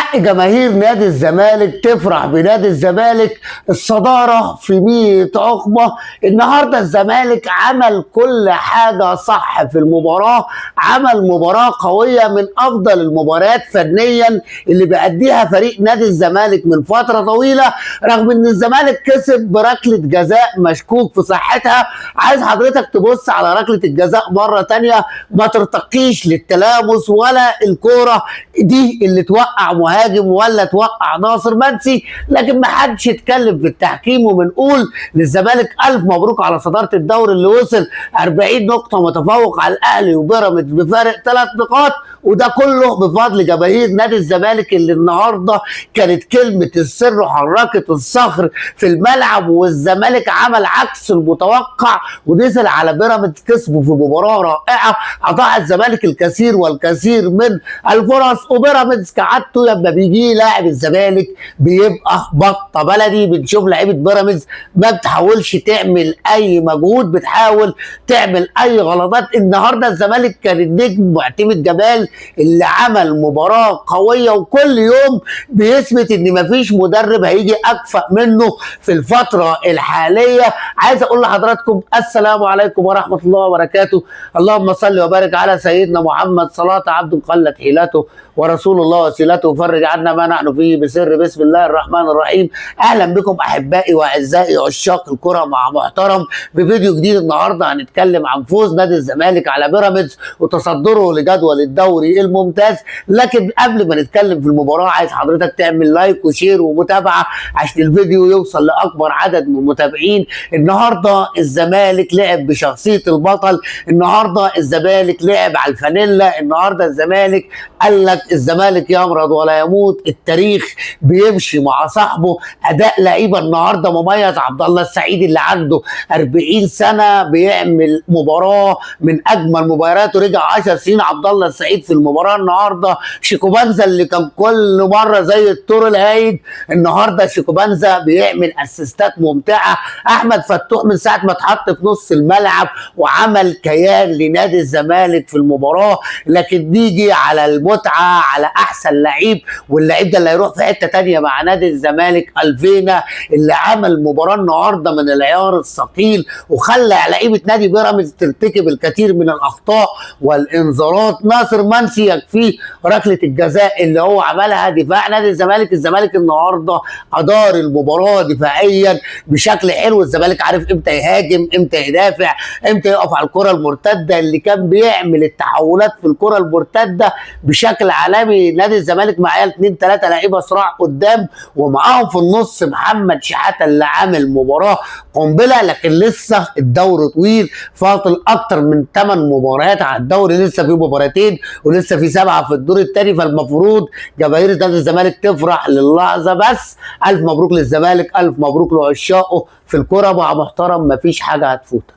حق جماهير نادي الزمالك تفرح بنادي الزمالك الصدارة في 100 عقبة. النهاردة الزمالك عمل كل حاجة صح في المباراة، عمل مباراة قوية من أفضل المباريات فنيا اللي بيأديها فريق نادي الزمالك من فترة طويلة، رغم إن الزمالك كسب بركلة جزاء مشكوك في صحتها. عايز حضرتك تبص على ركلة الجزاء مرة تانية، ما ترتقيش للتلامس ولا الكورة دي اللي توقع مهاجم ولا توقع ناصر منسي، لكن ما حدش يتكلم في التحكيم. وبنقول للزمالك الف مبروك على صداره الدوري اللي وصل 40 نقطه، متفوق على الاهلي وبيراميدز بفارق 3 نقاط، وده كله بفضل جماهير نادي الزمالك اللي النهارده كانت كلمه السر وحركت الصخر في الملعب. والزمالك عمل عكس المتوقع ونزل على بيراميدز كسبه في مباراه رائعه اضاع الزمالك الكثير والكثير من الفرص. وبيراميدز كعادته لما بيجي لاعب الزمالك بيبقى بطه بلدي. بنشوف لعيبه بيراميدز ما بتحاولش تعمل اي مجهود، بتحاول تعمل اي غلطات. النهارده الزمالك كان النجم معتمد جمال اللي عمل مباراه قويه، وكل يوم بيثبت ان مفيش مدرب هيجي اكفأ منه في الفتره الحاليه. عايز اقول لحضراتكم السلام عليكم ورحمه الله وبركاته. اللهم صل وبارك على سيدنا محمد، صلاه عبد قلت حيلته ورسول الله وسيلته، فرج عنا ما نحن فيه بسر بسم الله الرحمن الرحيم. اهلا بكم احبائي واعزائي عشاق الكره مع محترم في فيديو جديد. النهارده هنتكلم عن فوز نادي الزمالك على بيراميدز وتصدره لجدول الدوري الممتاز. لكن قبل ما نتكلم في المباراه عايز حضرتك تعمل لايك وشير ومتابعه عشان الفيديو يوصل لاكبر عدد من المتابعين. النهارده الزمالك لعب بشخصيه البطل، النهارده الزمالك لعب على الفانيلا، النهارده الزمالك قال لك الزمالك يمرض ولا يموت، التاريخ بيمشي مع صاحبه. اداء لعيبه النهارده مميز، عبد الله السعيد اللي عنده 40 سنه بيعمل مباراه من اجمل مبارياته، رجع 10 سنين عبد الله السعيد في المباراه النهارده. شيكوبانزا اللي كان كل مره زي الطور الهايج، النهارده شيكوبانزا بيعمل اسيستات ممتعه. احمد فتوح من ساعه ما اتحط في نص الملعب وعمل كيان لنادي الزمالك في المباراه. لكن نيجي على المتعه، على احسن لعيب، واللعيب ده اللي هيروح في حته تانيه مع نادي الزمالك، الفينا اللي عمل مباراه النهارده من العيار الثقيل وخلى لعيبه نادي بيراميدز ترتكب الكثير من الاخطاء والانذارات. ناصر منسي يكفيه ركله الجزاء اللي هو عملها. دفاع نادي الزمالك، الزمالك النهارده ادار المباراه دفاعيا بشكل حلو. الزمالك عارف امتى يهاجم، امتى يدافع، امتى يقف على الكره المرتده، اللي كان بيعمل التحولات في الكره المرتده بشكل عالمي. نادي الزمالك معاه 2 3 لعيبه صراع قدام، ومعاهم في النص محمد شحاته اللي عامل مباراه قنبله. لكن لسه الدوري طويل، فاضل اكتر من 8 مباريات على الدوري، لسه في مباراتين ولسه في 7 في الدور الثاني. فالمفروض جماهير نادي الزمالك تفرح للحظه بس. الف مبروك للزمالك، الف مبروك لعشاقه في الكره مع محترم، مفيش حاجه هتفوتك.